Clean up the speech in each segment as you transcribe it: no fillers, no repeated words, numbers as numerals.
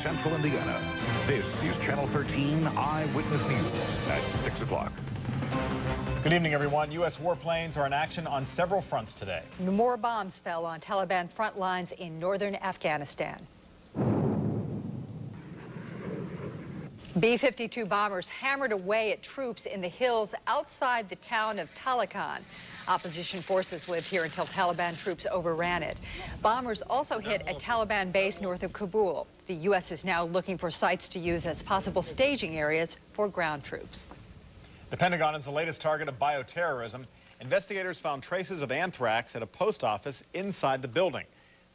Central Indiana. This is Channel 13 Eyewitness News at 6 o'clock. Good evening, everyone. U.S. warplanes are in action on several fronts today. More bombs fell on Taliban front lines in northern Afghanistan. B-52 bombers hammered away at troops in the hills outside the town of Talakan. Opposition forces lived here until Taliban troops overran it. Bombers also hit a Taliban base north of Kabul. The U.S. is now looking for sites to use as possible staging areas for ground troops. The Pentagon is the latest target of bioterrorism. Investigators found traces of anthrax at a post office inside the building.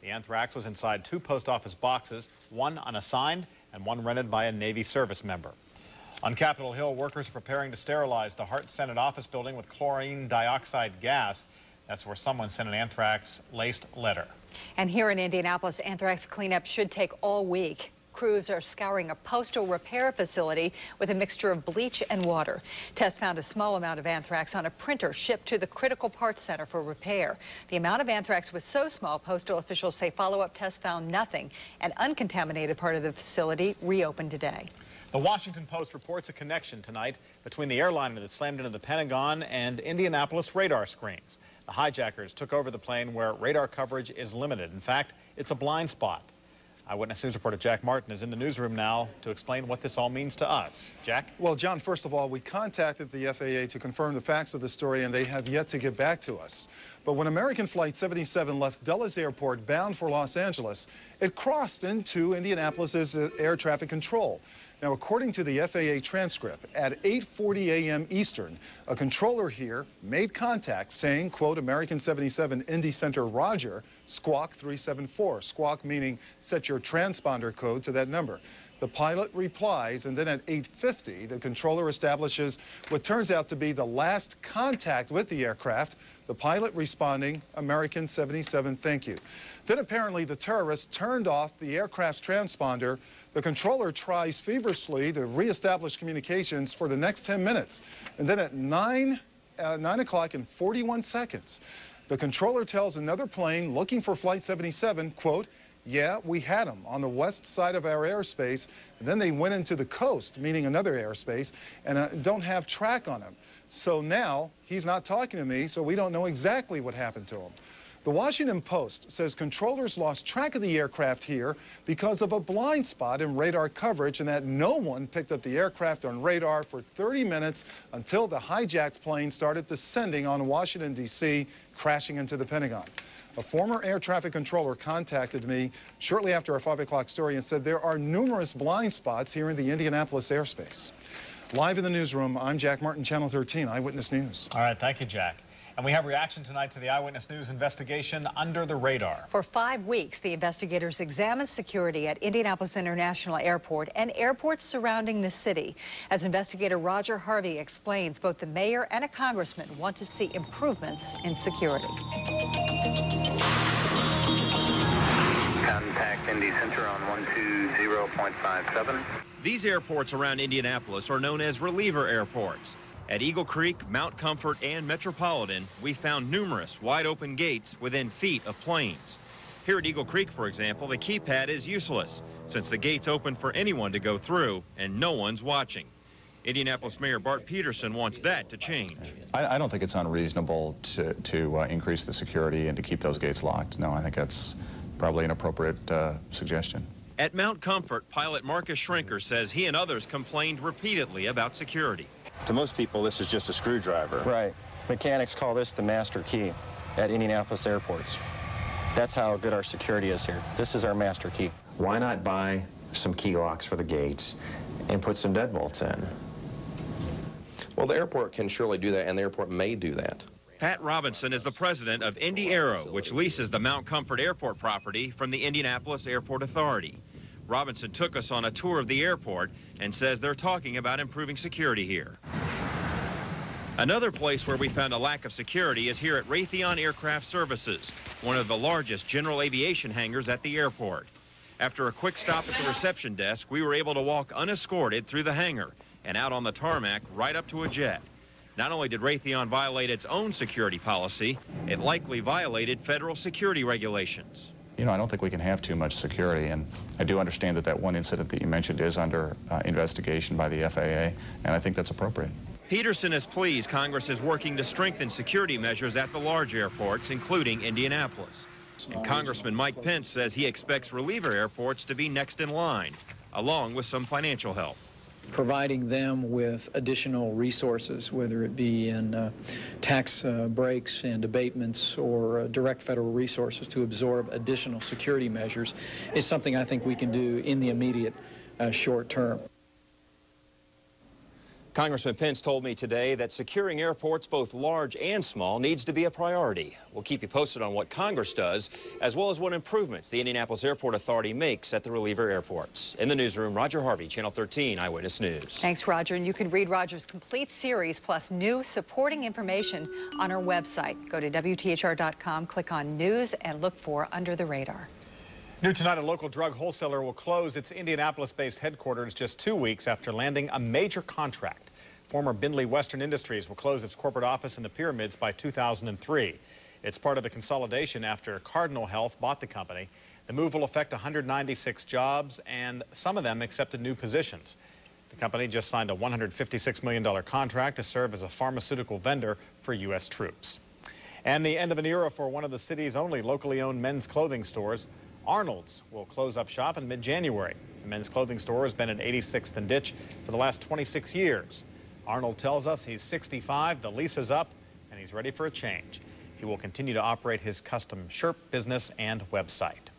The anthrax was inside 2 post office boxes, one unassigned and one rented by a Navy service member. On Capitol Hill, workers are preparing to sterilize the Hart Senate office building with chlorine dioxide gas. That's where someone sent an anthrax-laced letter. And here in Indianapolis, anthrax cleanup should take all week. Crews are scouring a postal repair facility with a mixture of bleach and water. Tests found a small amount of anthrax on a printer shipped to the Critical Parts Center for repair. The amount of anthrax was so small, postal officials say follow-up tests found nothing. An uncontaminated part of the facility reopened today. The Washington Post reports a connection tonight between the airliner that slammed into the Pentagon and Indianapolis radar screens. The hijackers took over the plane where radar coverage is limited. In fact, it's a blind spot. Eyewitness News reporter Jack Martin is in the newsroom now to explain what this all means to us. Jack? Well, John, first of all, we contacted the FAA to confirm the facts of the story, and they have yet to get back to us. But when American Flight 77 left Dulles Airport bound for Los Angeles, it crossed into Indianapolis's air traffic control. Now, according to the FAA transcript, at 8:40 a.m. Eastern, a controller here made contact saying, quote, American 77 Indy Center Roger, squawk 374. Squawk meaning set your transponder code to that number. The pilot replies, and then at 8:50, the controller establishes what turns out to be the last contact with the aircraft, the pilot responding, American 77, thank you. Then apparently the terrorists turned off the aircraft's transponder. The controller tries feverishly to reestablish communications for the next 10 minutes. And then at 9 o'clock and 41 seconds, the controller tells another plane looking for Flight 77, quote, yeah, we had them on the west side of our airspace. And then they went into the coast, meaning another airspace, and don't have track on them. So now he's not talking to me, so we don't know exactly what happened to him. The Washington Post says controllers lost track of the aircraft here because of a blind spot in radar coverage, and that no one picked up the aircraft on radar for 30 minutes until the hijacked plane started descending on Washington, D.C., crashing into the Pentagon. A former air traffic controller contacted me shortly after our 5 o'clock story and said there are numerous blind spots here in the Indianapolis airspace. Live in the newsroom, I'm Jack Martin, Channel 13 Eyewitness News. All right, thank you, Jack. And we have reaction tonight to the Eyewitness News investigation Under the Radar. For 5 weeks, the investigators examined security at Indianapolis International Airport and airports surrounding the city. As investigator Roger Harvey explains, both the mayor and a congressman want to see improvements in security. Contact Indy Center on 120.57. These airports around Indianapolis are known as reliever airports. At Eagle Creek, Mount Comfort, and Metropolitan, we found numerous wide-open gates within feet of planes. Here at Eagle Creek, for example, the keypad is useless since the gate's open for anyone to go through and no one's watching. Indianapolis Mayor Bart Peterson wants that to change. I don't think it's unreasonable to increase the security and to keep those gates locked. No, I think that's probably an appropriate suggestion. At Mount Comfort, pilot Marcus Schrinker says he and others complained repeatedly about security. To most people, this is just a screwdriver. Right. Mechanics call this the master key at Indianapolis airports. That's how good our security is here. This is our master key. Why not buy some key locks for the gates and put some deadbolts in? Well, the airport can surely do that, and the airport may do that. Pat Robinson is the president of Indy Aero, which leases the Mount Comfort Airport property from the Indianapolis Airport Authority. Robinson took us on a tour of the airport and says they're talking about improving security here. Another place where we found a lack of security is here at Raytheon Aircraft Services, one of the largest general aviation hangars at the airport. After a quick stop at the reception desk, we were able to walk unescorted through the hangar and out on the tarmac right up to a jet. Not only did Raytheon violate its own security policy, it likely violated federal security regulations. you know, I don't think we can have too much security. And I do understand that that one incident that you mentioned is under investigation by the FAA, and I think that's appropriate. Peterson is pleased Congress is working to strengthen security measures at the large airports, including Indianapolis. And Congressman Mike Pence says he expects reliever airports to be next in line, along with some financial help. Providing them with additional resources, whether it be in tax breaks and abatements or direct federal resources to absorb additional security measures, is something I think we can do in the immediate short term. Congressman Pence told me today that securing airports, both large and small, needs to be a priority. We'll keep you posted on what Congress does, as well as what improvements the Indianapolis Airport Authority makes at the reliever airports. In the newsroom, Roger Harvey, Channel 13 Eyewitness News. Thanks, Roger. And you can read Roger's complete series plus new supporting information on our website. Go to WTHR.com, click on News, and look for Under the Radar. New tonight, a local drug wholesaler will close its Indianapolis-based headquarters just 2 weeks after landing a major contract. Former Bindley Western Industries will close its corporate office in the Pyramids by 2003. It's part of the consolidation after Cardinal Health bought the company. The move will affect 196 jobs, and some of them accepted new positions. The company just signed a $156 million contract to serve as a pharmaceutical vendor for U.S. troops. And the end of an era for one of the city's only locally owned men's clothing stores. Arnold's will close up shop in mid-January. The men's clothing store has been at 86th and Ditch for the last 26 years. Arnold tells us he's 65, the lease is up, and he's ready for a change. He will continue to operate his custom shirt business and website.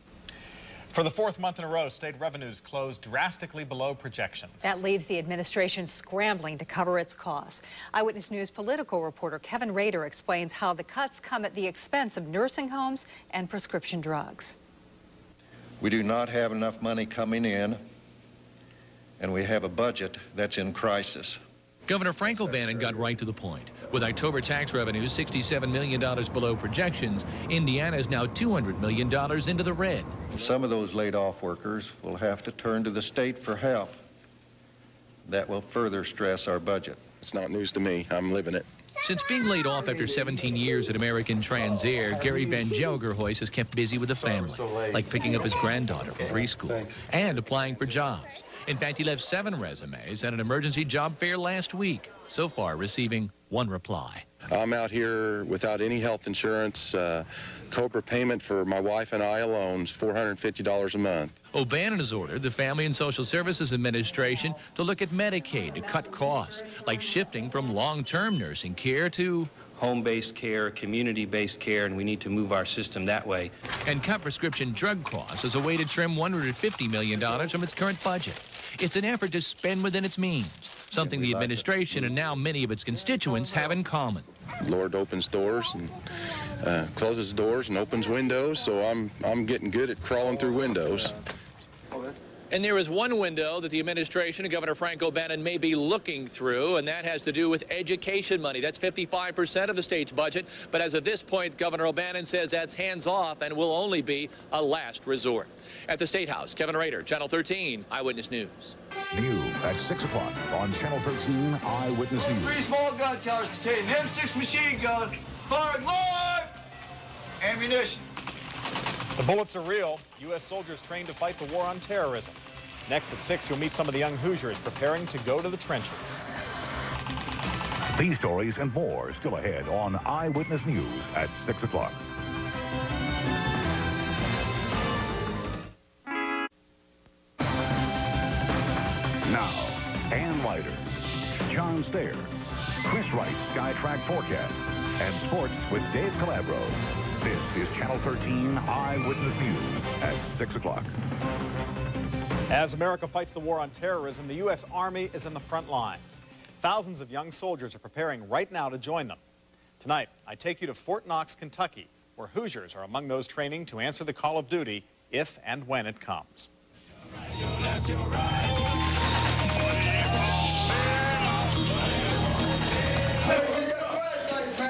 For the fourth month in a row, state revenues closed drastically below projections. That leaves the administration scrambling to cover its costs. Eyewitness News political reporter Kevin Rader explains how the cuts come at the expense of nursing homes and prescription drugs. We do not have enough money coming in, and we have a budget that's in crisis. Governor Frank O'Bannon got right to the point. With October tax revenues $67 million below projections, Indiana is now $200 million into the red. Some of those laid-off workers will have to turn to the state for help. That will further stress our budget. It's not news to me. I'm living it. Since being laid off after 17 years at American Transair, Gary Van Gelgerhuis has kept busy with the family, like picking up his granddaughter from preschool and applying for jobs. In fact, he left 7 resumes at an emergency job fair last week, so far receiving 1 reply. I'm out here without any health insurance. COBRA payment for my wife and I alone is $450 a month. O'Bannon has ordered the Family and Social Services Administration to look at Medicaid to cut costs, like shifting from long-term nursing care to home-based care, community-based care, and we need to move our system that way. And cut prescription drug costs as a way to trim $150 million from its current budget. It's an effort to spend within its means, something the administration and now many of its constituents have in common. The Lord opens doors and closes doors and opens windows, so I'm getting good at crawling through windows. And there is one window that the administration and Governor Frank O'Bannon may be looking through, and that has to do with education money. That's 55% of the state's budget. But as of this point, Governor O'Bannon says that's hands off and will only be a last resort. At the State House, Kevin Rader, Channel 13 Eyewitness News. New at 6 o'clock on Channel 13 Eyewitness News. 3 small gun towers containing M6 machine gun, fired live ammunition. The bullets are real. U.S. soldiers trained to fight the war on terrorism. Next at 6, you'll meet some of the young Hoosiers preparing to go to the trenches. These stories and more still ahead on Eyewitness News at 6 o'clock. Now, Ann Leiter, John Stair, Chris Wright's SkyTrack forecast, and sports with Dave Calabro. This is Channel 13 Eyewitness News at 6 o'clock. As America fights the war on terrorism, the U.S. Army is in the front lines. Thousands of young soldiers are preparing right now to join them. Tonight, I take you to Fort Knox, Kentucky, where Hoosiers are among those training to answer the call of duty if and when it comes.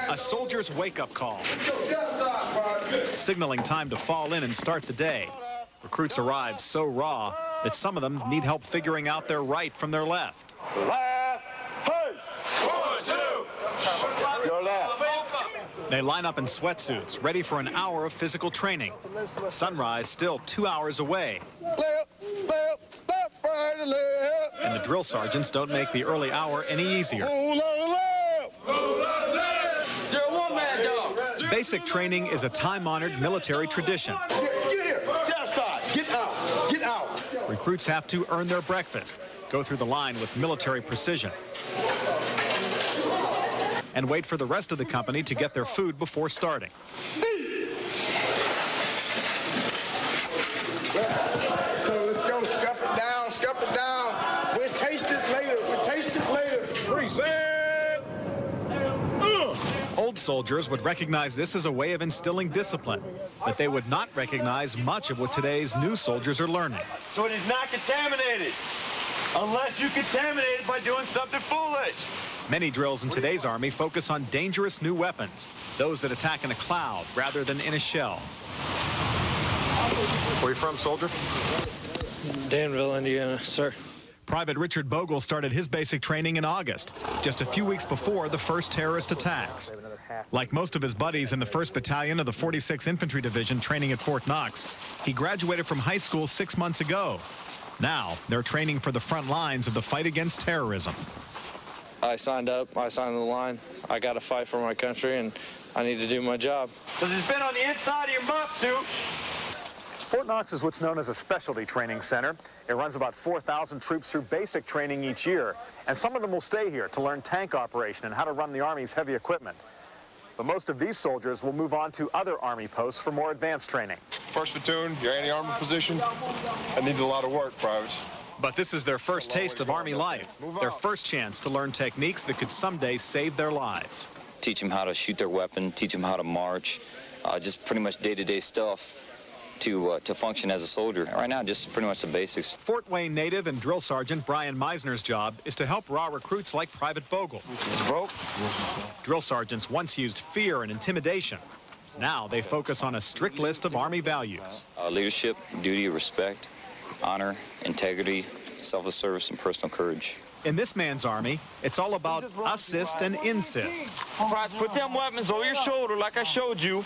A soldier's wake-up call, signaling time to fall in and start the day. Recruits arrive so raw that some of them need help figuring out their right from their left. Left, first, 1, 2, your left. They line up in sweatsuits, ready for an hour of physical training. Sunrise still 2 hours away. And the drill sergeants don't make the early hour any easier. Basic training is a time-honored military tradition. Get here. Get outside. Get out. Get out. Recruits have to earn their breakfast, go through the line with military precision, and wait for the rest of the company to get their food before starting. So let's go. Scuff it down. Scuff it down. We'll taste it later. We'll taste it later. Reset. Old soldiers would recognize this as a way of instilling discipline, but they would not recognize much of what today's new soldiers are learning. So it is not contaminated unless you contaminate it by doing something foolish. Many drills in today's Army focus on dangerous new weapons, those that attack in a cloud rather than in a shell. Where you from, soldier? Danville, Indiana, sir. Private Richard Bogle started his basic training in August, just a few weeks before the first terrorist attacks. Like most of his buddies in the 1st Battalion of the 46th Infantry Division training at Fort Knox, he graduated from high school 6 months ago. Now, they're training for the front lines of the fight against terrorism. I signed up, I signed the line. I got to fight for my country, and I need to do my job. Because it's been on the inside of your mop suit. Fort Knox is what's known as a specialty training center. It runs about 4,000 troops through basic training each year, and some of them will stay here to learn tank operation and how to run the Army's heavy equipment. But most of these soldiers will move on to other Army posts for more advanced training. 1st Platoon, your anti-armor position, that needs a lot of work, privates. But this is their first taste of Army life, their first chance to learn techniques that could someday save their lives. Teach them how to shoot their weapon, teach them how to march, just pretty much day-to-day stuff to function as a soldier. Right now, just pretty much the basics. Fort Wayne native and drill sergeant Brian Meisner's job is to help raw recruits like Private Bogle. It's broke. Drill sergeants once used fear and intimidation. Now they focus on a strict list of Army values. Leadership, duty, respect, honor, integrity, selfless service, and personal courage. In this man's Army, it's all about assist and insist. Put them weapons over your shoulder like I showed you.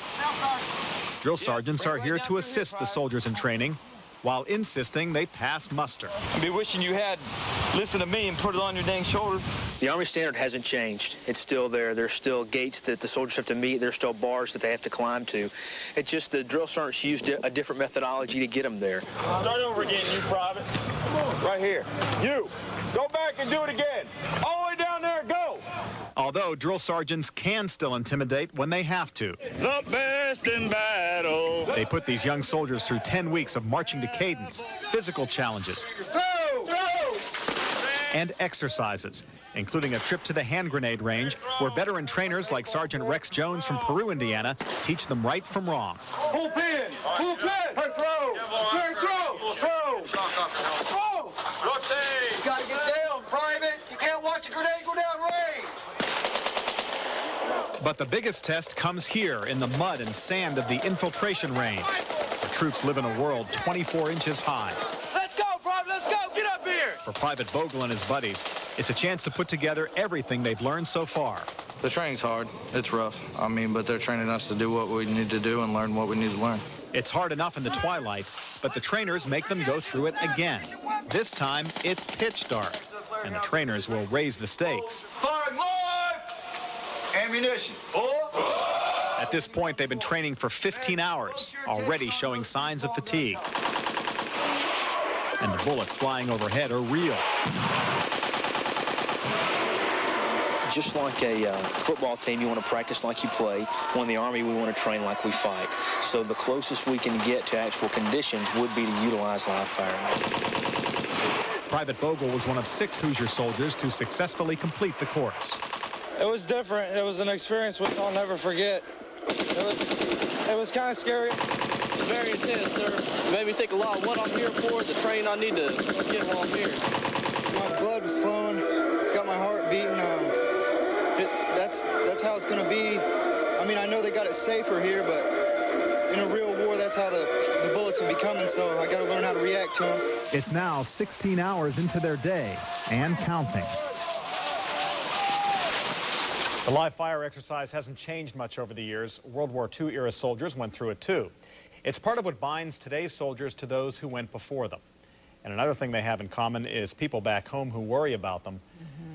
Drill sergeants are here to assist the soldiers in training, while insisting they pass muster. I'd be wishing you had listened to me and put it on your dang shoulder. The Army standard hasn't changed. It's still there. There's still gates that the soldiers have to meet. There's still bars that they have to climb to. It's just the drill sergeants used a different methodology to get them there. Start over again, you private. Right here. You. Go back and do it again. All the way down there, go. Although drill sergeants can still intimidate when they have to. The best in battle. They put these young soldiers through 10 weeks of marching to cadence, physical challenges, and exercises, including a trip to the hand grenade range, where veteran trainers like Sergeant Rex Jones from Peru, Indiana, teach them right from wrong. Pull pin. Pull pin. Her throw. Her throw. Throw. Throw. Rotate. You got to get down, private. You can't watch a grenade go down range. But the biggest test comes here in the mud and sand of the infiltration range. The troops live in a world 24 inches high. Let's go, Private. Let's go. Get up here. For Private Bogle and his buddies, it's a chance to put together everything they've learned so far. The training's hard. It's rough. I mean, but they're training us to do what we need to do and learn what we need to learn. It's hard enough in the twilight, but the trainers make them go through it again. This time, it's pitch dark, and the trainers will raise the stakes. Firing live. Ammunition. At this point, they've been training for 15 hours, already showing signs of fatigue. And the bullets flying overhead are real. Just like a football team, you want to practice like you play. When in the Army, we want to train like we fight. So the closest we can get to actual conditions would be to utilize live fire. Private Bogle was one of 6 Hoosier soldiers to successfully complete the course. It was different. It was an experience which I'll never forget. It was kind of scary. Very intense, sir. It made me think a lot of what I'm here for, the training I need to get while I'm here. My blood was flowing, got my heart beating. That's how it's going to be. I mean, I know they got it safer here, but in a real war, that's how the bullets will be coming, so I got to learn how to react to them. It's now 16 hours into their day and counting. The live fire exercise hasn't changed much over the years. World War II era soldiers went through it too. It's part of what binds today's soldiers to those who went before them. And another thing they have in common is people back home who worry about them.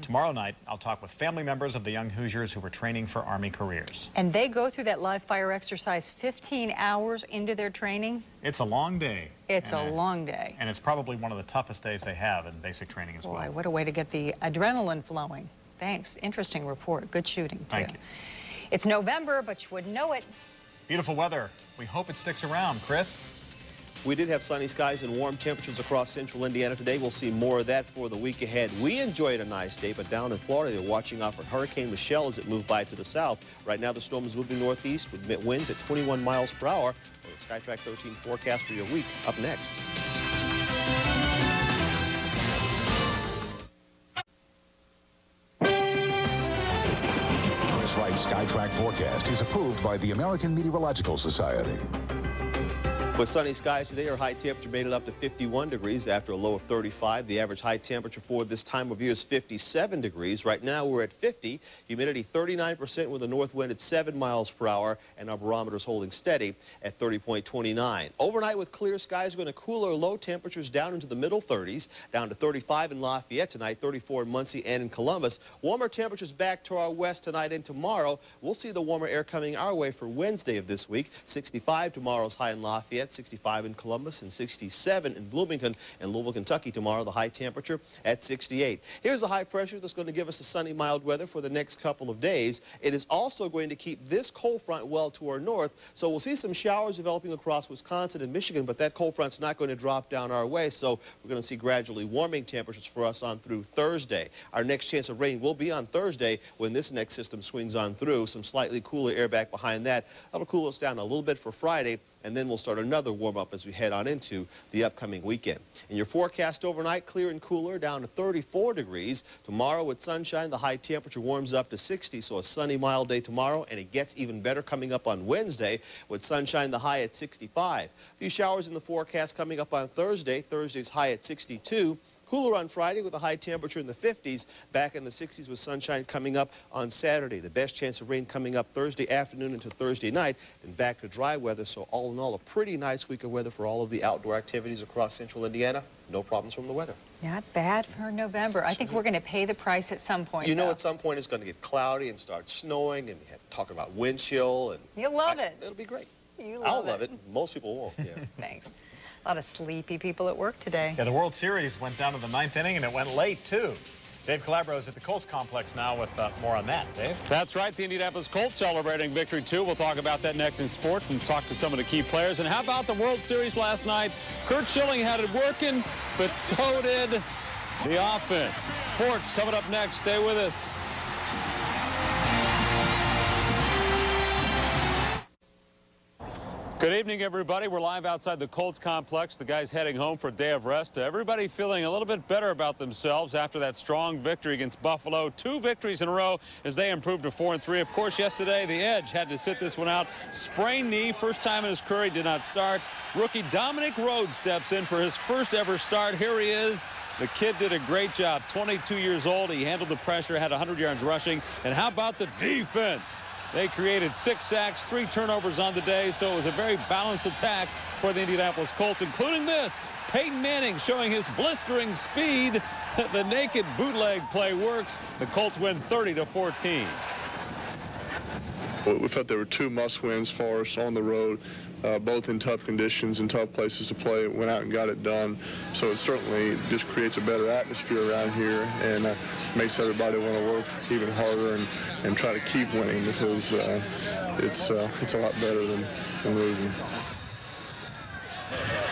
Tomorrow night, I'll talk with family members of the young Hoosiers who were training for Army careers. And they go through that live fire exercise 15 hours into their training? It's a long day. It's a long day. And it's probably one of the toughest days they have in basic training as well. Boy, what a way to get the adrenaline flowing. Thanks. Interesting report. Good shooting, too. Thank you. It's November, but you wouldn't know it. Beautiful weather. We hope it sticks around. Chris? We did have sunny skies and warm temperatures across central Indiana today. We'll see more of that for the week ahead. We enjoyed a nice day, but down in Florida, they're watching out for Hurricane Michelle as it moved by to the south. Right now, the storm is moving northeast with winds at 21 miles per hour. The SkyTrack 13 forecast for your week up next. Chris Wright's SkyTrack forecast is approved by the American Meteorological Society. With sunny skies today, our high temperature made it up to 51 degrees after a low of 35. The average high temperature for this time of year is 57 degrees. Right now, we're at 50. Humidity 39% with a north wind at 7 miles per hour, and our barometer is holding steady at 30.29. Overnight, with clear skies, going to cooler low temperatures down into the middle 30s, down to 35 in Lafayette tonight, 34 in Muncie and in Columbus. Warmer temperatures back to our west tonight and tomorrow. We'll see the warmer air coming our way for Wednesday of this week. 65 tomorrow's high in Lafayette. 65 in Columbus and 67 in Bloomington and Louisville, Kentucky tomorrow, the high temperature at 68. Here's the high pressure that's going to give us the sunny, mild weather for the next couple of days. It is also going to keep this cold front well to our north, so we'll see some showers developing across Wisconsin and Michigan, but that cold front's not going to drop down our way, so we're going to see gradually warming temperatures for us on through Thursday. Our next chance of rain will be on Thursday when this next system swings on through. Some slightly cooler air back behind that. That'll cool us down a little bit for Friday, and then we'll start another warm-up as we head on into the upcoming weekend. In your forecast overnight, clear and cooler down to 34 degrees. Tomorrow with sunshine, the high temperature warms up to 60, so a sunny, mild day tomorrow, and it gets even better coming up on Wednesday with sunshine, the high at 65. A few showers in the forecast coming up on Thursday. Thursday's high at 62. Cooler on Friday with a high temperature in the 50s, back in the 60s with sunshine coming up on Saturday. The best chance of rain coming up Thursday afternoon into Thursday night, and back to dry weather. So all in all, a pretty nice week of weather for all of the outdoor activities across central Indiana. No problems from the weather. Not bad for November. I think we're going to pay the price at some point. You know, at some point it's going to get cloudy and start snowing, and talking about wind chill. And you'll love it. It'll be great. I'll love it. Most people won't. Yeah. Thanks. A lot of sleepy people at work today. Yeah, the World Series went down to the 9th inning, and it went late, too. Dave Calabro is at the Colts complex now with more on that. Dave? That's right. The Indianapolis Colts celebrating victory, too. We'll talk about that next in sports and talk to some of the key players. And how about the World Series last night? Kurt Schilling had it working, but so did the offense. Sports coming up next. Stay with us. Good evening, everybody. We're live outside the Colts complex. The guys heading home for a day of rest. Everybody feeling a little bit better about themselves after that strong victory against Buffalo. 2 victories in a row as they improved to 4-3. Of course, yesterday, the Edge had to sit this one out. Sprained knee, first time in his career, he did not start. Rookie Dominic Rhodes steps in for his first ever start. Here he is. The kid did a great job. 22 years old. He handled the pressure, had 100 yards rushing. And how about the defense? They created 6 sacks, 3 turnovers on the day, so it was a very balanced attack for the Indianapolis Colts, including this. Peyton Manning showing his blistering speed. The naked bootleg play works. The Colts win 30-14. We felt there were 2 must-wins for us on the road, both in tough conditions and tough places to play. Went out and got it done. So it certainly just creates a better atmosphere around here and makes everybody want to work even harder and try to keep winning, because it's a lot better than losing.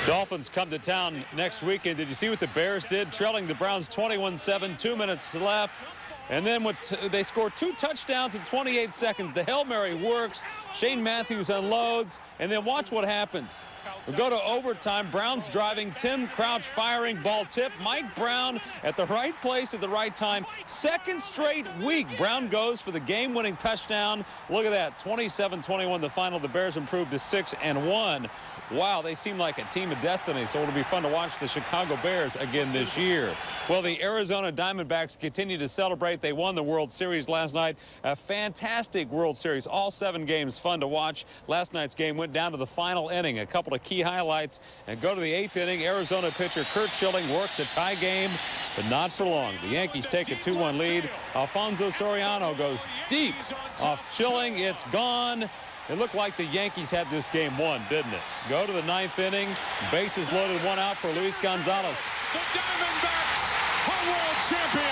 Dolphins come to town next weekend. Did you see what the Bears did? Trailing the Browns 21-7, 2 minutes left. And then they scored 2 touchdowns in 28 seconds. The Hail Mary works. Shane Matthews unloads. And then watch what happens. We go to overtime. Brown's driving. Tim Crouch firing. Ball tip. Mike Brown at the right place at the right time. Second straight week. Brown goes for the game-winning touchdown. Look at that. 27-21 the final. The Bears improved to 6-1. Wow, they seem like a team of destiny, so it'll be fun to watch the Chicago Bears again this year. Well, the Arizona Diamondbacks continue to celebrate. tonight. They won the World Series last night. A fantastic World Series. All 7 games fun to watch. Last night's game went down to the final inning. A couple of key highlights. And go to the 8th inning. Arizona pitcher Curt Schilling works a tie game, but not for long. The Yankees take a 2-1 lead. Alfonso Soriano goes deep off Schilling. It's gone. It looked like the Yankees had this game won, didn't it? Go to the 9th inning. Bases loaded, 1 out for Luis Gonzalez. The Diamondbacks are world champions.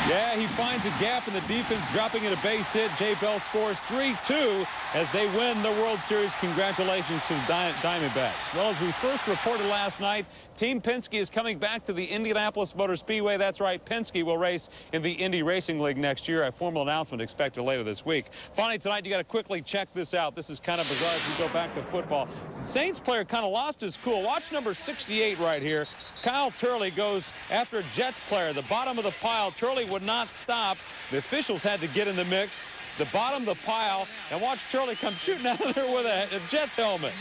Yeah, he finds a gap in the defense, dropping it a base hit. Jay Bell scores 3-2 as they win the World Series. Congratulations to the Diamondbacks. Well, as we first reported last night, Team Penske is coming back to the Indianapolis Motor Speedway. That's right, Penske will race in the Indy Racing League next year. A formal announcement expected later this week. Finally, tonight, you got to quickly check this out. This is kind of bizarre as we go back to football. The Saints player kind of lost his cool. Watch number 68 right here. Kyle Turley goes after a Jets player. The bottom of the pile. Turley would not stop. The officials had to get in the mix. The bottom of the pile, and watch Turley come shooting out of there with a Jets helmet.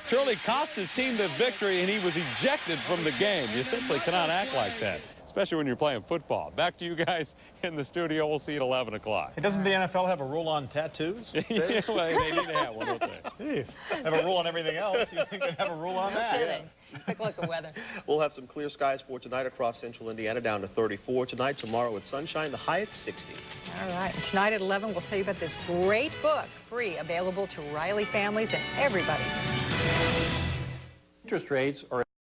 Turley cost his team the victory, and he was ejected from the game. You simply cannot act like that, especially when you're playing football. Back to you guys in the studio. We'll see you at 11 o'clock. Hey, doesn't the NFL have a rule on tattoos? Yeah, well, they need to have one, don't they? Jeez. Have a rule on everything else. You think they'd have a rule on that? Yeah. Quick look at weather. We'll have some clear skies for tonight across central Indiana, down to 34 tonight. Tomorrow with sunshine, the high at 60. All right. And tonight at 11, we'll tell you about this great book, free, available to Riley families and everybody. Interest rates are